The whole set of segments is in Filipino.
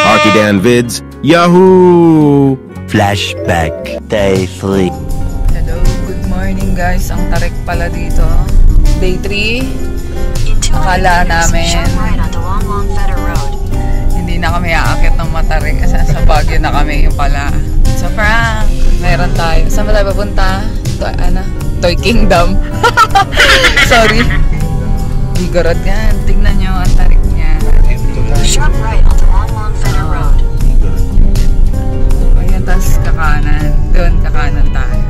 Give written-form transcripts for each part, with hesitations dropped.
Arkidan Vids, Yahoo! Flashback Day 3. Hello, good morning guys. Ang tarik pala dito. Day 3. Akala namin hindi na kami aakit ng matarik kasi sa Baguio na kami yung pala. So Frank, meron tayo. Saan ba tayo papunta? Toy Kingdom. Sorry. Igorot yan. Tignan nyo ang tarik niya. Sharp right onto Long Feather Road. Ayan, tapos kakanan. Doon, kakanan tayo.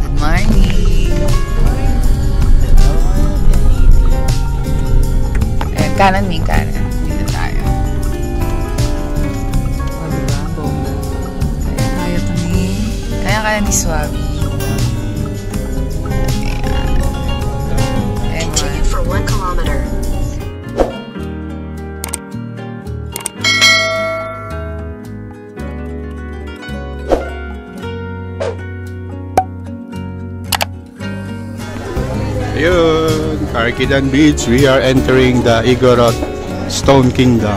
Good morning. Ayan, kanan min kanan. Dito tayo. O, diba? Bongga. Kaya kami. Kaya ni Swabi. Continue for 1 kilometer. Ayun, Arkidan Beach, we are entering the Igorot Stone Kingdom.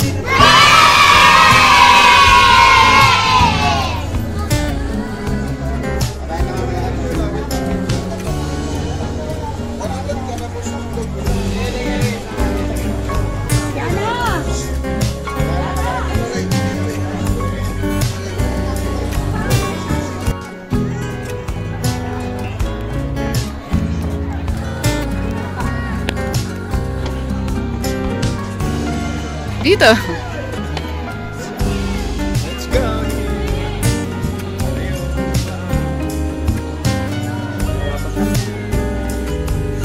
Dito. Let's go!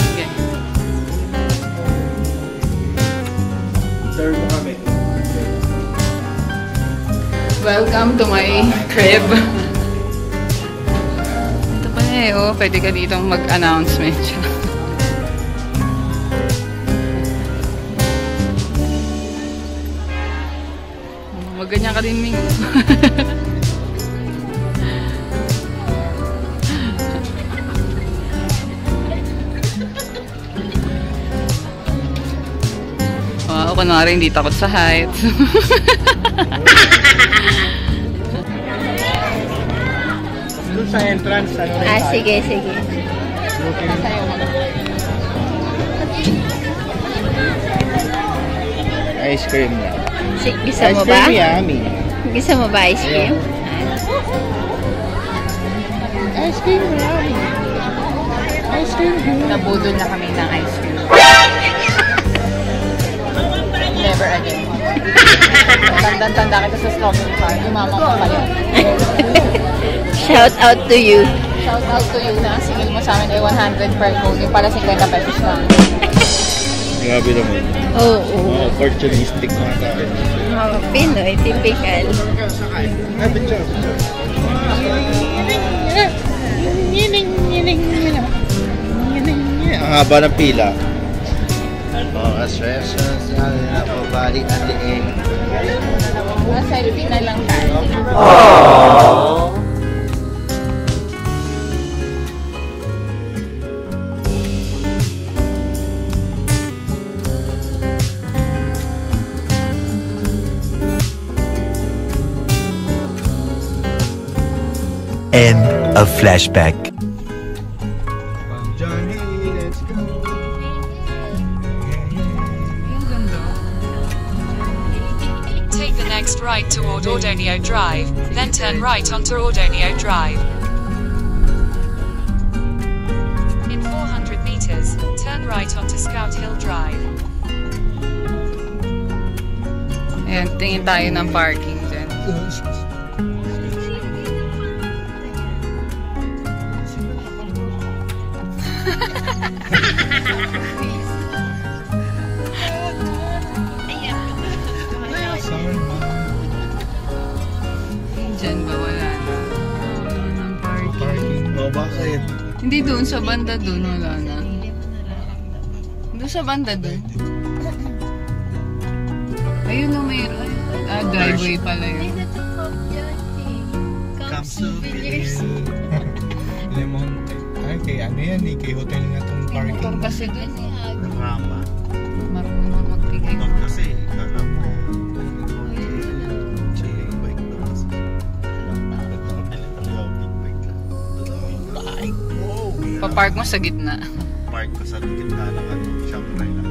Sige. Welcome to my crib. Ito pa eh, oh. Pwede ka ditong mag-announcement. Ganyan ka din, Ming. Wow, kunwari hindi takot sa heights. Doon sa entrance, ano rin tayo? Sige. Ice cream na. Gusto mo ba? Yummy. Gusto mo ba ice cream? Ice cream yummy. Ice cream. Nabudol na kami ng ice cream. Never again. Tandang-tanda kita sa strawberry farm. Umama ko kayo. Shout out to you. Shout out to you na singil mo sa amin ay 100 per coat. Yung pala 50 pesos lang. Grabe naman. Oo. Opportunistic na tayo. Mga Pinoy, typical. Ang haba ng pila. Mga stressors, napabalik at liig. Selfie na lang tayo. End of flashback. Johnny, let's go. Take the next right toward Ordonio Drive, then turn right onto Ordonio Drive. In 400 meters, turn right onto Scout Hill Drive. Ayan, tingin tayo ng parking dyan. Diyan ba wala na? Wala ng parking. Oh, bakit? Hindi doon, sa banda doon wala na. Doon sa banda doon. Ayun o, mayroon. Driveway pala yun. Come souvenirs. Lemon. Ay, kay ano yan eh, kay hotel na itong parking. Motor kasi doon. Rama. Marunong magtigay. Kasi, karama. park mo sa gitna. Park ko sa gitna ng ano, ShopRite lang.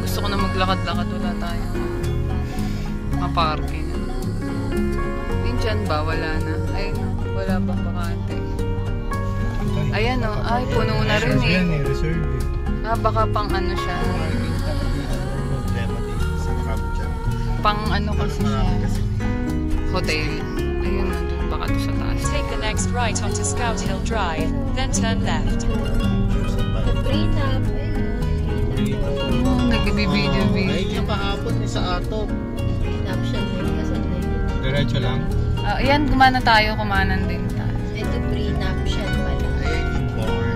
Gusto ko na maglakad-lakad. Wala tayo. Maparking. Yung dyan ba? Wala na. Ay, wala pang bakante. Ayan o. Ay, puno na rin eh. Reserve. Baka pang ano siya. Problema dito sa cab dyan. Pang ano kasi siya. Hotel. Ayun, nandun baka to sa taas. Take the next right onto Scout Hill Drive, then turn left. Prenup. Nagbibideo. Ay, yung kahapon ni sa ato. Prenup siya din. Kasan na yun? Diretso lang. Ayan, gumana tayo. Kumanan din tayo. Ito prenup siya pala. Ay, yung bar.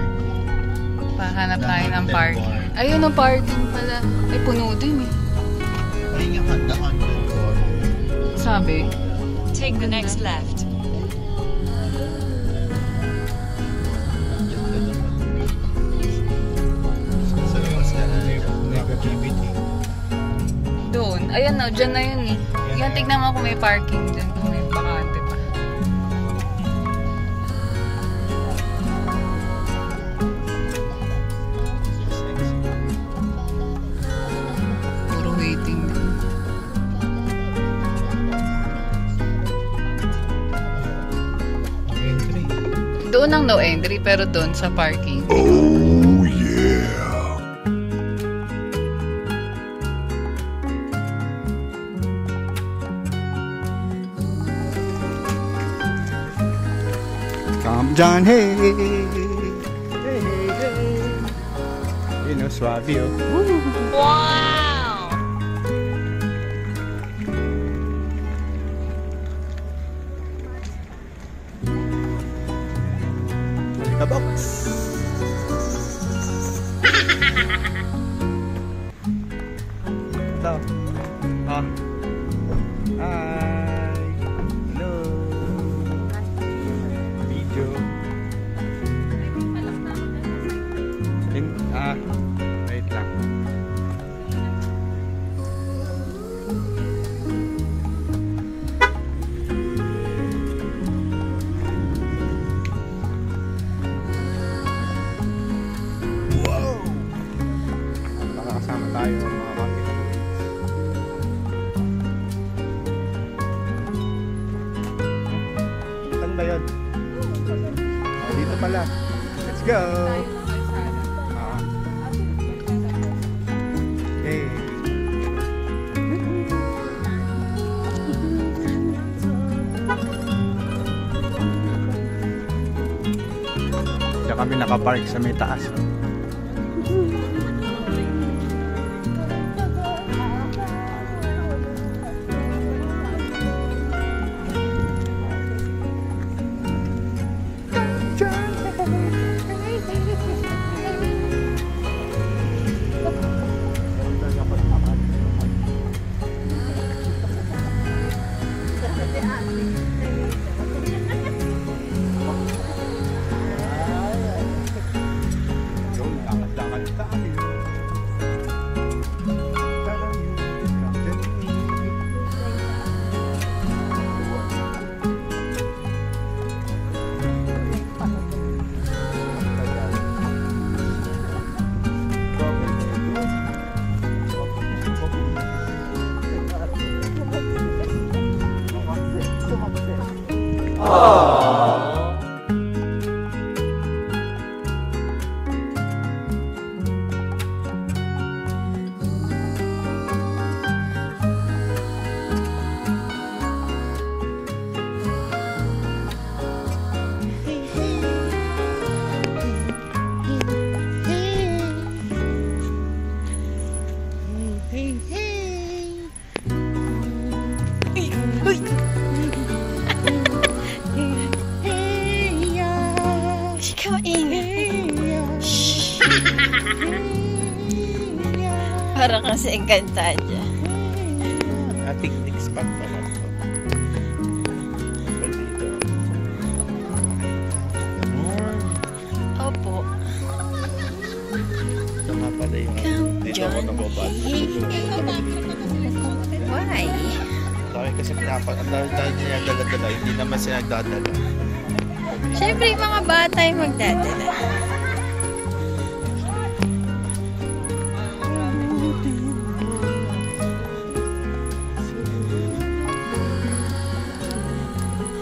Pahanap tayo ng parking. Ayun ang parking pala. Ay, puno din eh. Ay, yung handaan ng bar. Sabi. Take the next left. Sa labas ka na negativity. Doon. Ayan na, dyan na yun eh. Yan, tignan mo kung may parking dyan. Kung may bakante pa. Puro waiting din. Entry. Doon ang no entry, pero doon sa parking. Oh, yeah. Come John, hey. Hey, hey. You know, Suavio. Wow! The box. Ito. Ah. Hi. Hello. Video. Wait lang. Makakasama tayo mga kapitbahay. Saan ba yun? Dito pala. Let's go! Hey! Diyan kami nakapark sa may taas. Para kasi Encantadia. Picnic spot pala ito. Dito. Opo. Ito nga pala yung dito ako nababal. Why? Dahil kasi dahil niya dala-dala, hindi naman siya nagdadala. Siyempre, yung mga bata yung magdadala.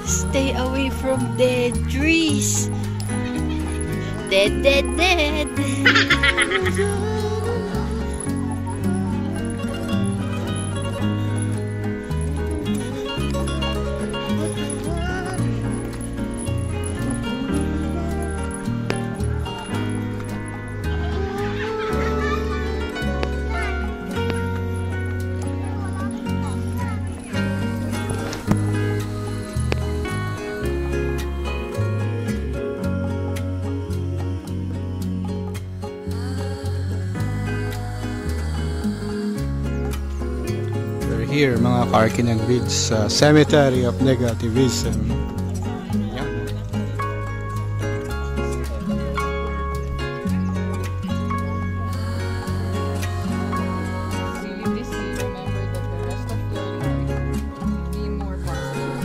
Stay away from dead trees. Dead, dead, dead. Here, mga Karkinan Beach, Cemetery of Negativism. Yan. Remember that the rest of your life be more positive.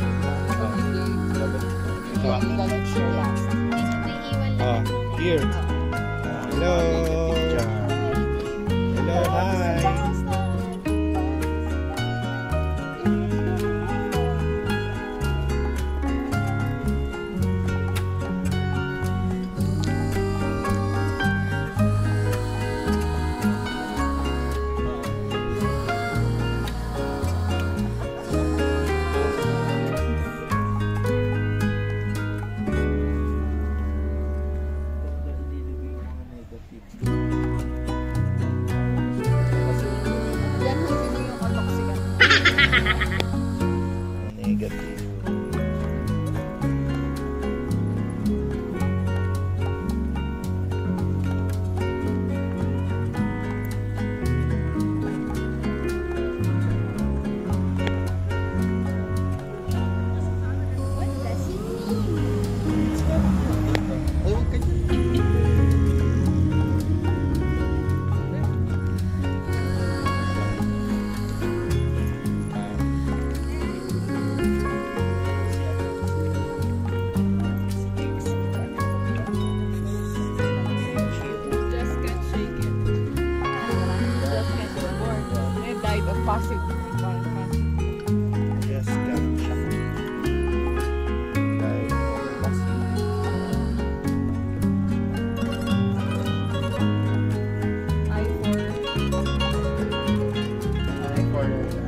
That's your last. Here. Hello. Hello, hi.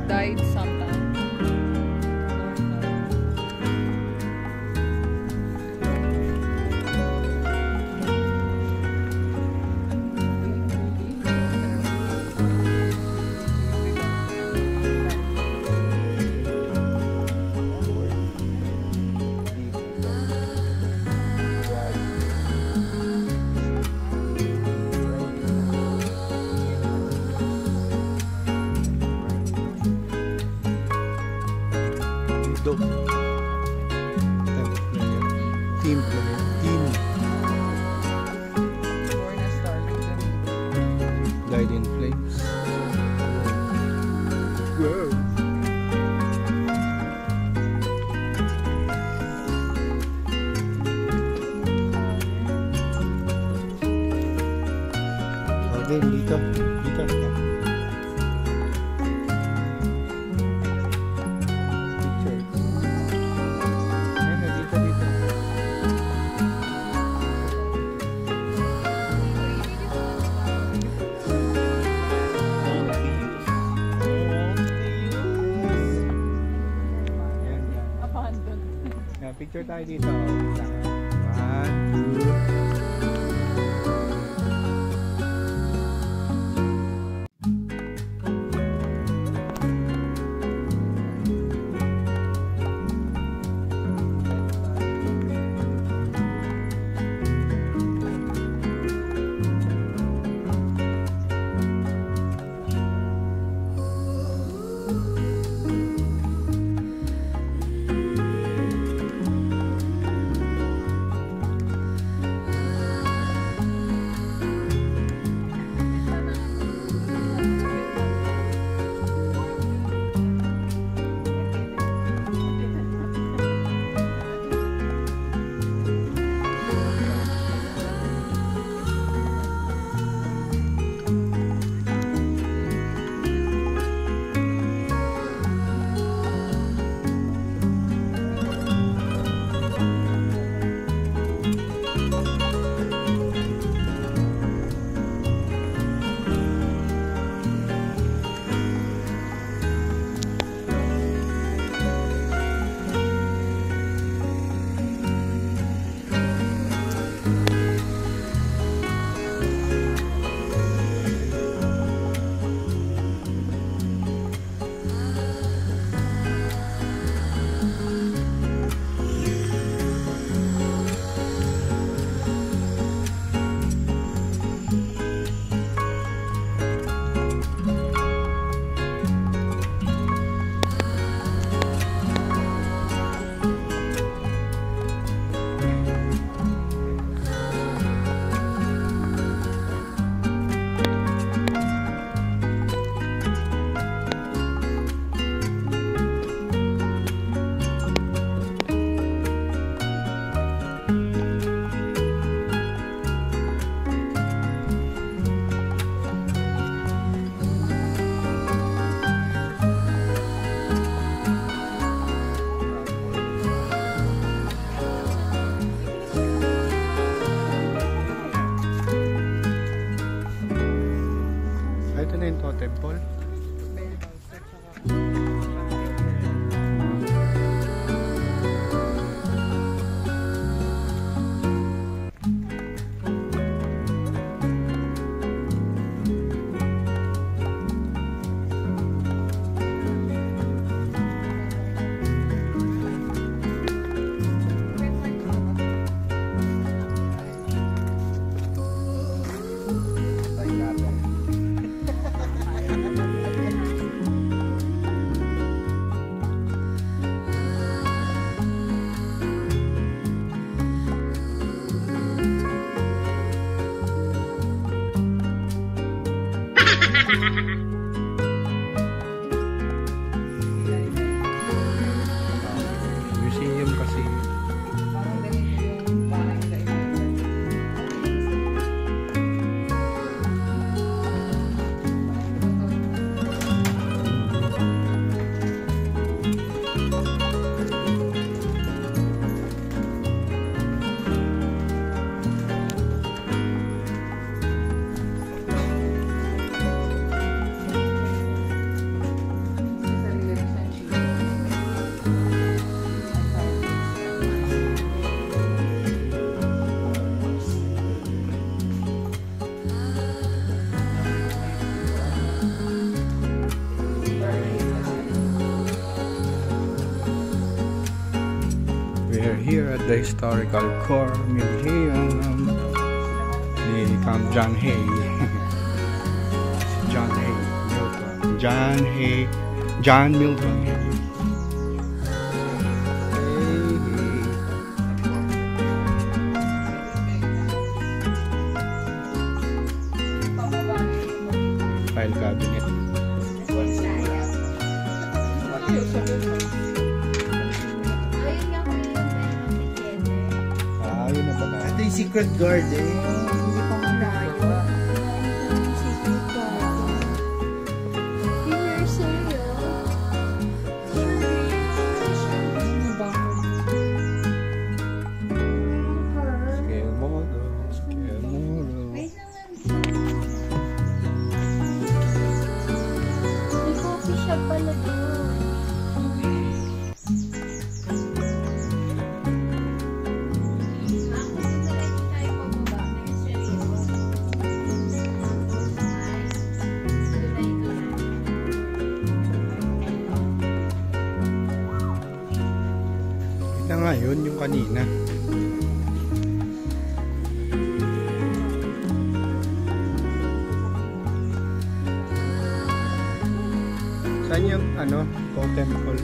Died sometime. Team player. Team. Born a star with them. Died in flames. Whoa. Okay, dito. Dito. Picture tayo dito. 1, 2. temple. Museum kasi. Parang ganito yung parang We're here at the Historical Core Museum ni John Hay. John Hay Milton. John Milton Hay. File cabinet. Ayun na ba? Ito yung secret garden. Scale model. Scale model. May coffee shop pala doon. Ito nga yun, yung kanina. Saan yung totem pole?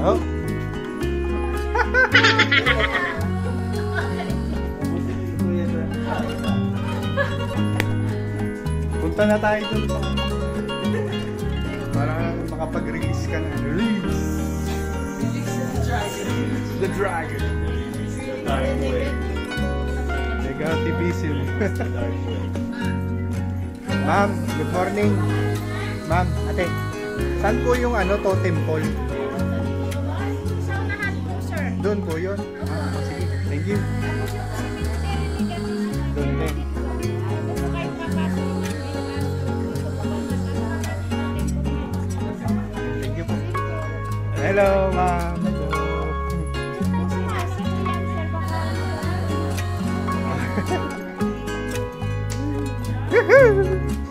Oh. Punta na tayo dun para makapag-release ka na. Release the dragon. Nag-activism. Ma'am, good morning. Ma'am, ate, saan po yung totem pole? Doon po yun. Sige, thank you. Doon din. Thank you po. Hello, ma'am. Hello.